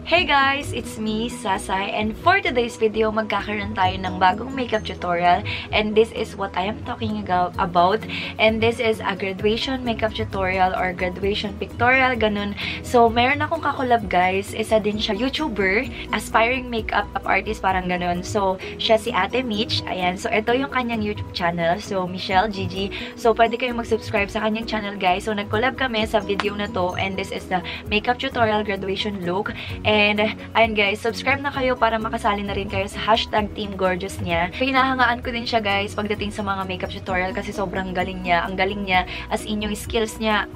Hey guys! It's me, Sasay, and for today's video, magkakaroon tayo ng bagong makeup tutorial, and this is what I am talking about, and this is a graduation makeup tutorial or graduation pictorial, ganun. So, meron akong kakolab guys, isa din siya YouTuber, aspiring makeup artist, parang ganun. So, siya si Ate Mitch, ayan. So, ito yung kanyang YouTube channel, so Michelle Gigi. So, pwede kayong mag-subscribe sa kanyang channel guys. So, nag-collab kami sa video na to, and this is the makeup tutorial graduation look. And, ayun guys, subscribe na kayo para makasali na rin kayo sa hashtag Team Gorgeous niya. Hinahangaan ko din siya guys pagdating sa mga makeup tutorial kasi sobrang galing niya. Ang galing niya, as in yung skills niya,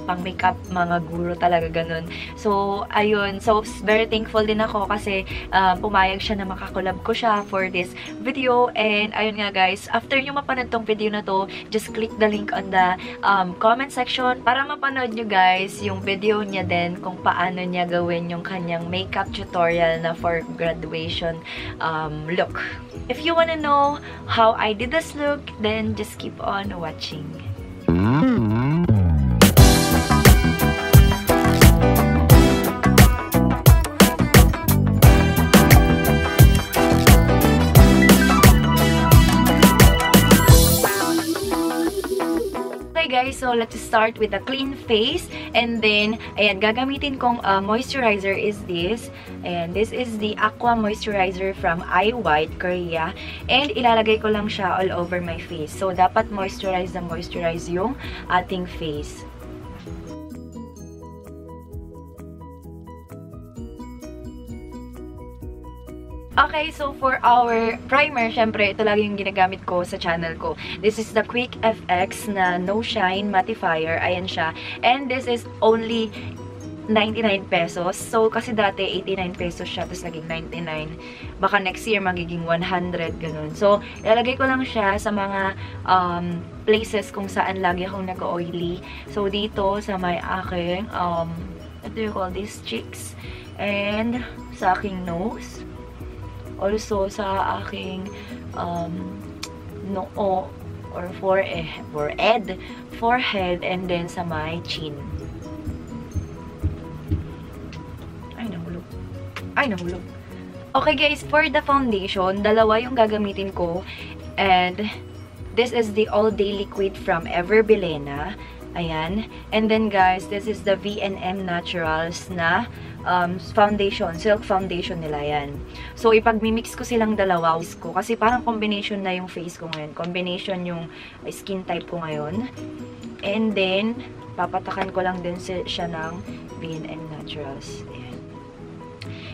pang makeup, mga guru talaga ganun. So, ayun. So, very thankful din ako kasi pumayag siya na makakolab ko siya for this video. And, ayun nga guys, after nyo mapanood tong video na to, just click the link on the comment section para mapanood nyo guys yung video niya din kung paano niya gawin yung kanyang makeup tutorial na for graduation look. If you wanna know how I did this look, then just keep on watching. Guys, so let's start with a clean face, and then ayan, gagamitin kong moisturizer is this, and this is the Aqua moisturizer from iWhite Korea, and ilalagay ko lang siya all over my face. So dapat moisturize na moisturize yung ating face. Okay, so for our primer, syempre, ito lagi yung ginagamit ko sa channel ko. This is the Quick FX na No Shine Mattifier. Ayan siya. And this is only 99 pesos. So, kasi dati 89 pesos siya, tapos naging 99. Baka next year magiging 100, ganun. So, ilalagay ko lang siya sa mga places kung saan lagi akong nag-oily. So, dito sa may aking, what do you call this? Cheeks. And sa aking nose. Also, sa aking noo or forehead, and then sa my chin. Ay, nahulog. Ay, nahulog. Okay guys, for the foundation, dalawa yung gagamitin ko. And this is the All Day Liquid from Everbilena. Ayan. And then guys, this is the V&M Naturals na foundation, silk foundation nila yan. So, ipag-mimix ko silang dalawa ko kasi parang combination na yung face ko ngayon. Combination yung skin type ko ngayon. And then, papatakan ko lang din siya ng V&M Naturals. Ayan.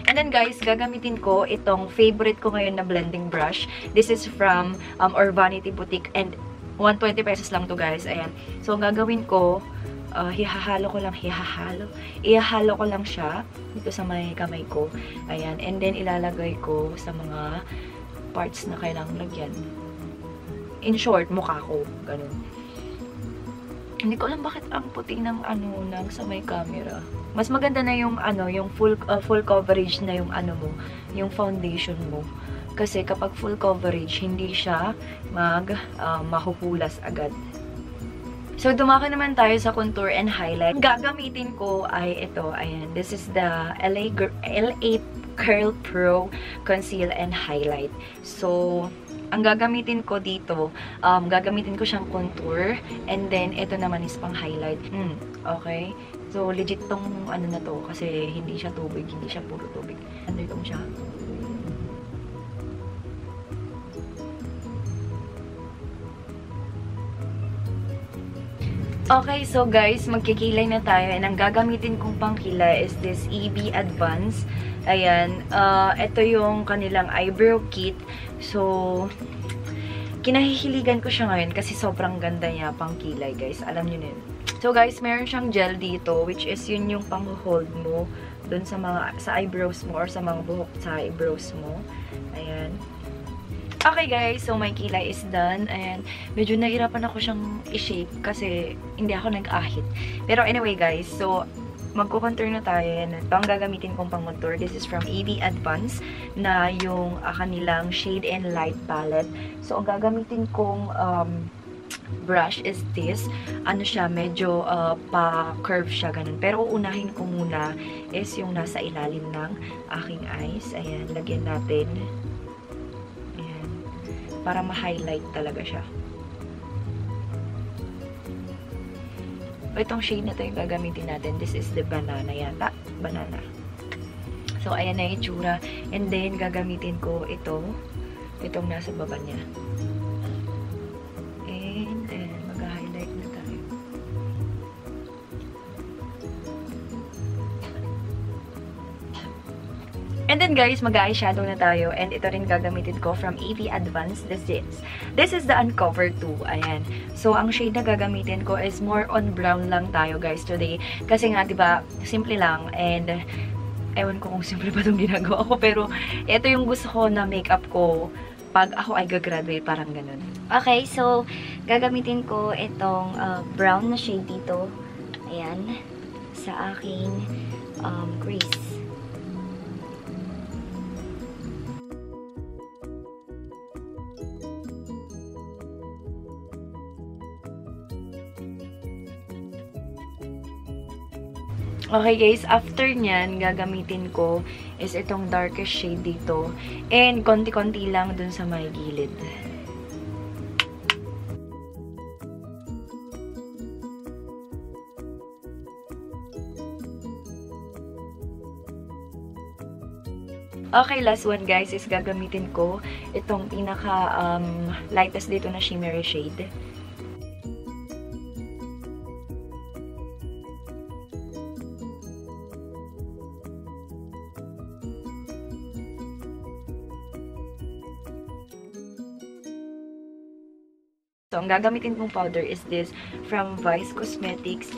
And then guys, gagamitin ko itong favorite ko ngayon na blending brush. This is from Urbanity Boutique, and 120 pesos lang to guys. Ayan. So, ang gagawin ko, ihahalo ko lang siya dito sa may kamay ko. Ayan. And then, ilalagay ko sa mga parts na kailangang lagyan. In short, mukha ko. Ganun. Hindi ko alam bakit ang puti ng ng sa may camera. Mas maganda na yung yung full coverage na yung mo, yung foundation mo. Kasi kapag full coverage, hindi siya mahuhulas agad. So, dumako naman tayo sa contour and highlight. Gagamitin ko ay ito. Ayan. This is the LA Curl Pro Conceal and Highlight. So, ang gagamitin ko dito, gagamitin ko siyang contour. And then, ito naman is pang highlight. Okay. So, legit tong na to. Kasi hindi siya tubig. Hindi siya puro tubig. Undertone siya. Okay, so guys, magkikilay na tayo. And ang gagamitin kong pangkilay is this EB Advance. Ayan. Ito yung kanilang eyebrow kit. So, kinahihiligan ko siya ngayon kasi sobrang ganda niya pangkilay, guys. Alam nyo na yun. So, guys, meron siyang gel dito, which is yun yung pang-hold mo dun sa eyebrows mo or sa mga buhok sa eyebrows mo. Ayan. Okay guys, so my kilay is done, and medyo nahirapan ako siyang i-shape kasi hindi ako nag-ahit. Pero anyway guys, so magko-contour na tayo. Ito ang gagamitin kong pang-contour. This is from EB Advance na yung kanilang Shade and Light palette. So ang gagamitin kong brush is this. Ano siya, medyo pa-curve siya, ganun. Pero uunahin ko muna is yung nasa ilalim ng aking eyes. Ayan, lagyan natin. Ayan. Para ma-highlight talaga siya. Itong shade na ito yung gagamitin natin. This is the banana yata. Banana. So, ayan na yung itsura. And then, gagamitin ko ito. Itong nasa baba niya. And then, mag-highlight na tayo. And then guys, mag-eyeshadow na tayo. And ito rin gagamitin ko from AV Advance. This is the Uncover 2. Ayan. So, ang shade na gagamitin ko is more on brown lang tayo guys today. Kasi nga, diba, simple lang. And, ewan ko kung simple pa itong ginagawa ko. Pero, ito yung gusto ko na makeup ko pag ako ay gagraduate. Parang ganun. Okay, so, gagamitin ko itong brown na shade dito. Ayan. Sa aking crease. Okay guys, after nyan, gagamitin ko is itong darkest shade dito. And konti-konti lang dun sa may gilid. Okay, last one guys is gagamitin ko itong pinaka lightest dito na shimmery shade. So, ang gagamitin kong powder is this from Vice Cosmetics.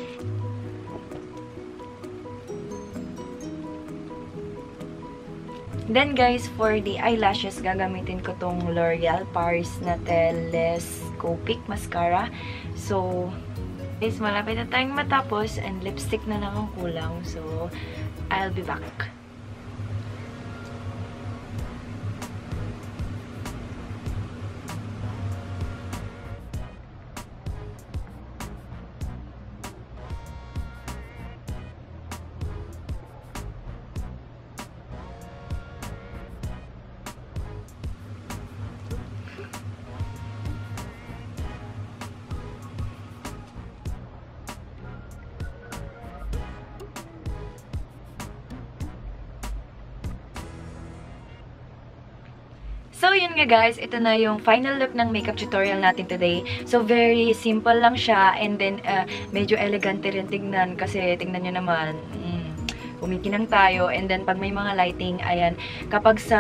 Then, guys, for the eyelashes, gagamitin ko tong L'Oreal Paris na Telescopic Mascara. So, guys, malapit na tayong matapos and lipstick na lang ang kulang. So, I'll be back. So, yun nga guys, ito na yung final look ng makeup tutorial natin today. So, very simple lang siya and then medyo elegante rin tignan kasi tignan nyo naman, kumikinang tayo. And then, pag may mga lighting, ayan, kapag sa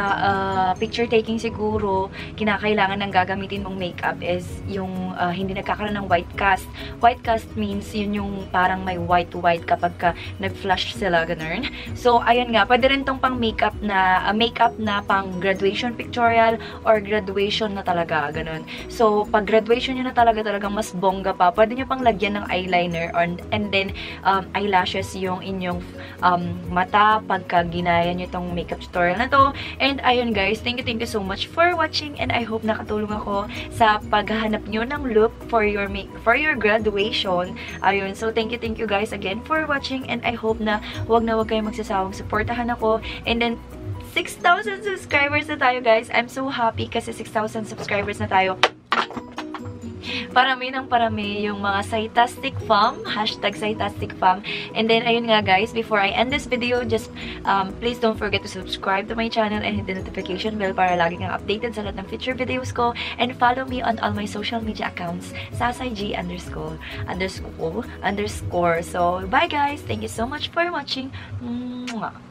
picture taking siguro, kinakailangan ng gagamitin mong makeup is yung hindi nagkakaroon ng white cast. White cast means yun yung parang may white-white kapag ka nag-flush sila, ganun. So, ayan nga, pwede rin tong pang makeup na pang graduation pictorial or graduation na talaga, ganun. So, pag graduation nyo na talagang mas bongga pa, pwede nyo pang lagyan ng eyeliner and then eyelashes yung inyong mata pagka ginaya nyo itong makeup tutorial na to. And ayun guys, thank you so much for watching and I hope nakatulong ako sa paghahanap nyo ng look for your graduation. Ayun, so thank you guys again for watching and I hope na wag kayong magsasawang supportahan ako. And then 6,000 subscribers na tayo guys. I'm so happy kasi 6,000 subscribers na tayo. Parami ng parami yung mga Scitastic Fam, #Scitastic Fam. And then, ayun nga guys, before I end this video, just please don't forget to subscribe to my channel and hit the notification bell para lagi kang updated sa lahat ng future videos ko. And follow me on all my social media accounts, sasayg__. So, bye guys! Thank you so much for watching. Mwah!